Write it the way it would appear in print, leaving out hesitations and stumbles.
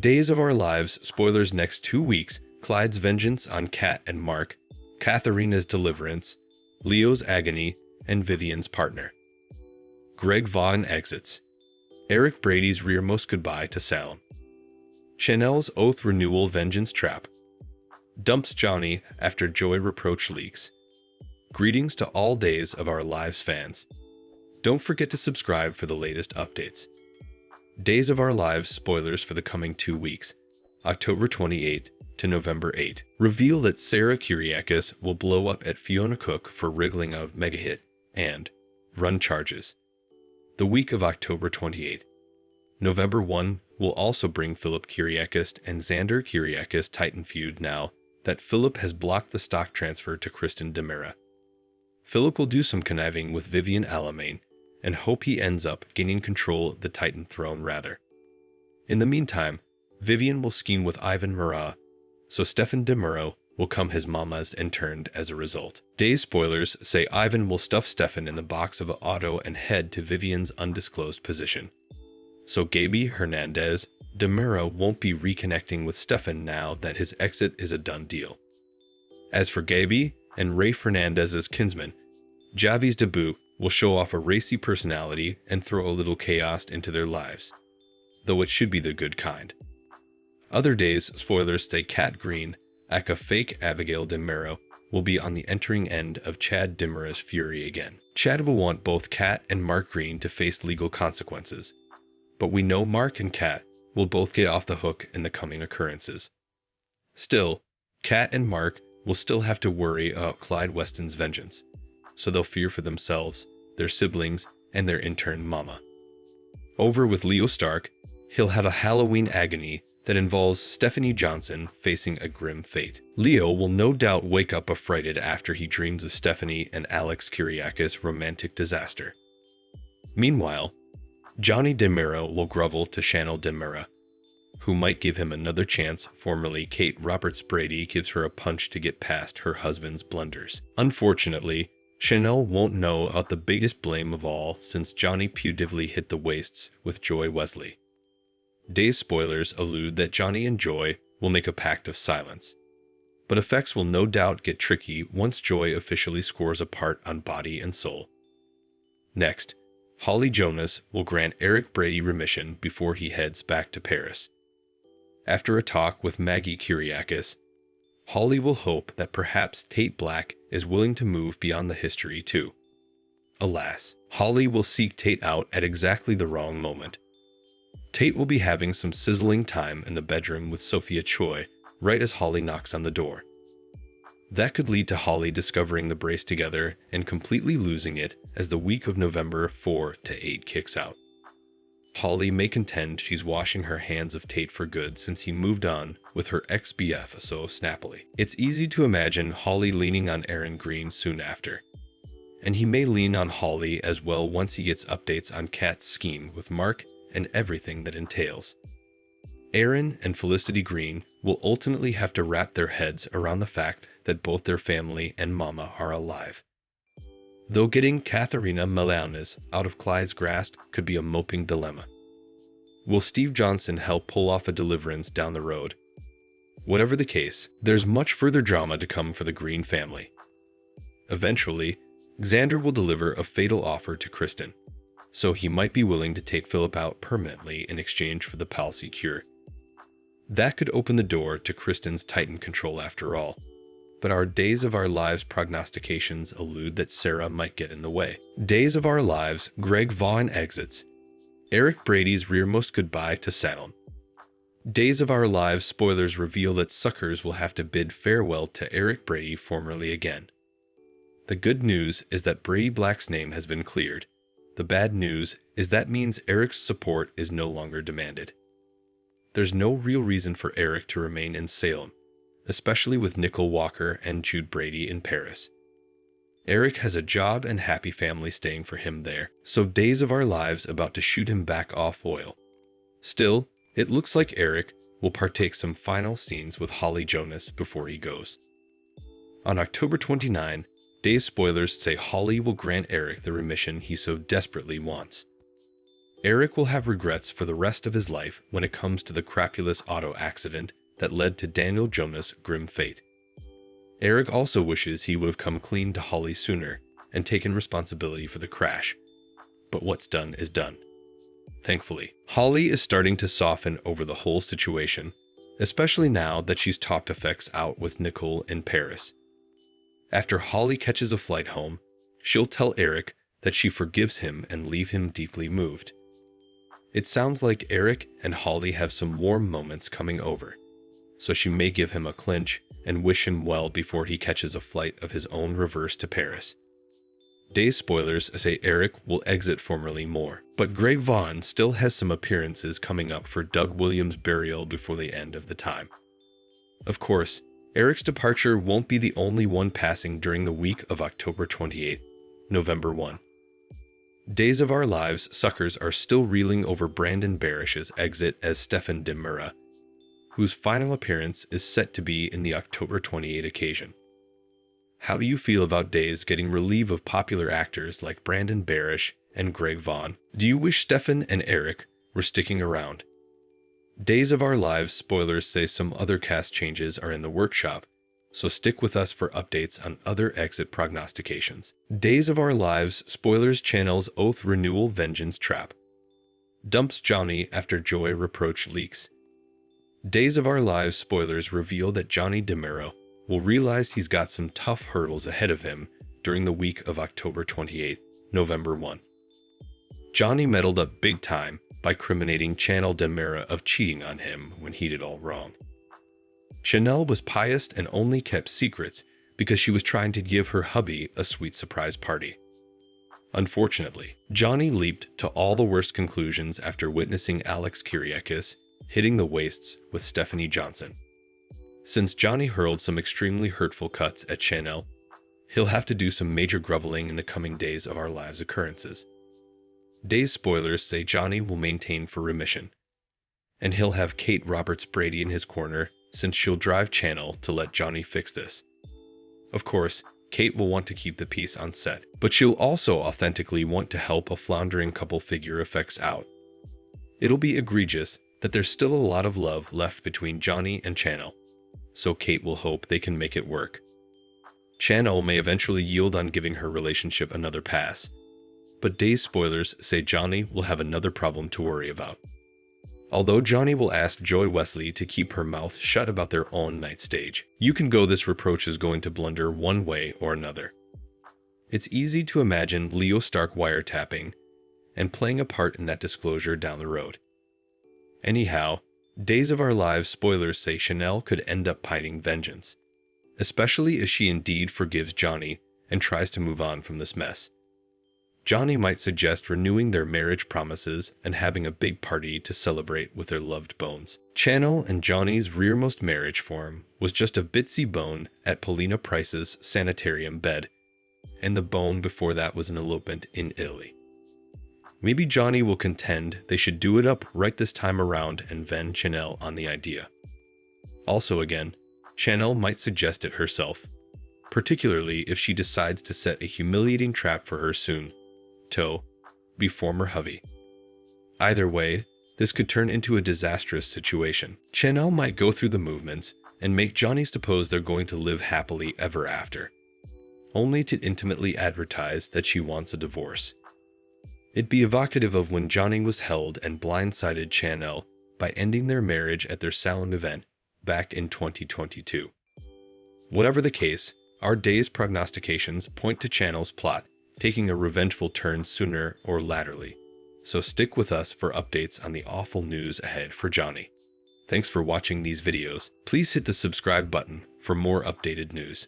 Days of Our Lives spoilers next 2 weeks, Clyde's vengeance on Kat and Mark, Katharina's deliverance, Leo's agony, and Vivian's partner. Greg Vaughan exits. Eric Brady's rearmost goodbye to Salem. Chanel's oath renewal vengeance trap. Dumps Johnny after Joy reproach leaks. Greetings to all Days of Our Lives fans. Don't forget to subscribe for the latest updates. Days of Our Lives spoilers for the coming 2 weeks, October 28th to November 8th, reveal that Sarah Kyriakis will blow up at Fiona Cook for wriggling of Megahit and run charges. The week of October 28th. November 1 will also bring Philip Kyriakis and Xander Kyriakis Titan feud now that Philip has blocked the stock transfer to Kristen DeMera. Philip will do some conniving with Vivian Alamain and hope he ends up gaining control of the Titan throne rather. In the meantime, Vivian will scheme with Ivan Murrah, so Stefan DeMuro will come his mamas and turned as a result. Days spoilers say Ivan will stuff Stefan in the box of an auto and head to Vivian's undisclosed position. So Gaby Hernandez DeMuro won't be reconnecting with Stefan now that his exit is a done deal. As for Gaby and Ray Fernandez's kinsman, Javi's debut will show off a racy personality and throw a little chaos into their lives, though it should be the good kind. Other Days spoilers say Kat Green, aka fake Abigail DeMuro, will be on the entering end of Chad DeMera's fury again. Chad will want both Kat and Mark Green to face legal consequences, but we know Mark and Kat will both get off the hook in the coming occurrences. Still, Kat and Mark will still have to worry about Clyde Weston's vengeance, so they'll fear for themselves, their siblings, and their intern mama. Over with Leo Stark, he'll have a Halloween agony that involves Stephanie Johnson facing a grim fate. Leo will no doubt wake up affrighted after he dreams of Stephanie and Alex Kyriakis' romantic disaster. Meanwhile, Johnny DeMuro will grovel to Chanel DeMera, who might give him another chance. Formerly Kate Roberts Brady gives her a punch to get past her husband's blunders. Unfortunately, Chanel won't know about the biggest blame of all since Johnny putatively hit the wastes with Joy Wesley. Days spoilers allude that Johnny and Joy will make a pact of silence, but effects will no doubt get tricky once Joy officially scores a part on Body and Soul. Next, Holly Jonas will grant Eric Brady remission before he heads back to Paris. After a talk with Maggie Kyriakis, Holly will hope that perhaps Tate Black is willing to move beyond the history too. Alas, Holly will seek Tate out at exactly the wrong moment. Tate will be having some sizzling time in the bedroom with Sophia Choi right as Holly knocks on the door. That could lead to Holly discovering the brace together and completely losing it as the week of November 4 to 8 kicks out. Holly may contend she's washing her hands of Tate for good since he moved on with her ex-BF so snappily. It's easy to imagine Holly leaning on Aaron Green soon after. And he may lean on Holly as well once he gets updates on Kat's scheme with Mark and everything that entails. Aaron and Felicity Green will ultimately have to wrap their heads around the fact that both their family and mama are alive. Though getting Katharina Melanes out of Clyde's grasp could be a moping dilemma. Will Steve Johnson help pull off a deliverance down the road? Whatever the case, there's much further drama to come for the Green family. Eventually, Xander will deliver a fatal offer to Kristen, so he might be willing to take Philip out permanently in exchange for the palsy cure. That could open the door to Kristen's Titan control after all. But our Days of Our Lives prognostications allude that Sarah might get in the way. Days of Our Lives, Greg Vaughan exits. Eric Brady's rearmost goodbye to Salem. Days of Our Lives spoilers reveal that suckers will have to bid farewell to Eric Brady formerly again. The good news is that Brady Black's name has been cleared. The bad news is that means Eric's support is no longer demanded. There's no real reason for Eric to remain in Salem, especially with Nicole Walker and Jude Brady in Paris. Eric has a job and happy family staying for him there, so Days of Our Lives about to shoot him back off oil. Still, it looks like Eric will partake some final scenes with Holly Jonas before he goes. On October 29, Days spoilers say Holly will grant Eric the remission he so desperately wants. Eric will have regrets for the rest of his life when it comes to the crapulous auto accident that led to Daniel Jonah's grim fate. Eric also wishes he would have come clean to Holly sooner and taken responsibility for the crash. But what's done is done. Thankfully, Holly is starting to soften over the whole situation, especially now that she's talked effects out with Nicole in Paris. After Holly catches a flight home, she'll tell Eric that she forgives him and leave him deeply moved. It sounds like Eric and Holly have some warm moments coming over, so she may give him a clinch and wish him well before he catches a flight of his own reverse to Paris. Days spoilers say Eric will exit formerly more, but Greg Vaughan still has some appearances coming up for Doug Williams' burial before the end of the time. Of course, Eric's departure won't be the only one passing during the week of October 28, November 1. Days of Our Lives suckers are still reeling over Brandon Barish's exit as Stefan Demura, whose final appearance is set to be in the October 28 occasion. How do you feel about Days getting relief of popular actors like Brandon Barish and Greg Vaughan? Do you wish Stefan and Eric were sticking around? Days of Our Lives spoilers say some other cast changes are in the workshop, so stick with us for updates on other exit prognostications. Days of Our Lives spoilers channels Oath Renewal Vengeance Trap. Dumps Johnny after Joy reproach leaks. Days of Our Lives spoilers reveal that Johnny DeMuro will realize he's got some tough hurdles ahead of him during the week of October 28, November 1. Johnny meddled up big time by criminating Chanel DeMura of cheating on him when he did all wrong. Chanel was pious and only kept secrets because she was trying to give her hubby a sweet surprise party. Unfortunately, Johnny leaped to all the worst conclusions after witnessing Alex Kyriakis hitting the waists with Stephanie Johnson. Since Johnny hurled some extremely hurtful cuts at Chanel, he'll have to do some major groveling in the coming Days of Our Lives occurrences. Days spoilers say Johnny will maintain for remission, and he'll have Kate Roberts Brady in his corner since she'll drive Chanel to let Johnny fix this. Of course, Kate will want to keep the peace on set, but she'll also authentically want to help a floundering couple figure effects out. It'll be egregious that there's still a lot of love left between Johnny and Chanel, so Kate will hope they can make it work. Chanel may eventually yield on giving her relationship another pass, but Days spoilers say Johnny will have another problem to worry about. Although Johnny will ask Joy Wesley to keep her mouth shut about their own night stage, you can go this reproach is going to blunder one way or another. It's easy to imagine Leo Stark wiretapping and playing a part in that disclosure down the road. Anyhow, Days of Our Lives spoilers say Chanel could end up pining vengeance, especially if she indeed forgives Johnny and tries to move on from this mess. Johnny might suggest renewing their marriage promises and having a big party to celebrate with their loved bones. Chanel and Johnny's rearmost marriage form was just a bitsy bone at Paulina Price's sanitarium bed, and the bone before that was an elopement in Italy. Maybe Johnny will contend they should do it up right this time around and vend Chanel on the idea. Also again, Chanel might suggest it herself, particularly if she decides to set a humiliating trap for her soon to be former hubby. Either way, this could turn into a disastrous situation. Chanel might go through the movements and make Johnny suppose they're going to live happily ever after, only to intimately advertise that she wants a divorce. It'd be evocative of when Johnny was held and blindsided Chanel by ending their marriage at their salon event back in 2022. Whatever the case, our Days prognostications point to Chanel's plot taking a revengeful turn sooner or laterally, so stick with us for updates on the awful news ahead for Johnny. Thanks for watching these videos. Please hit the subscribe button for more updated news.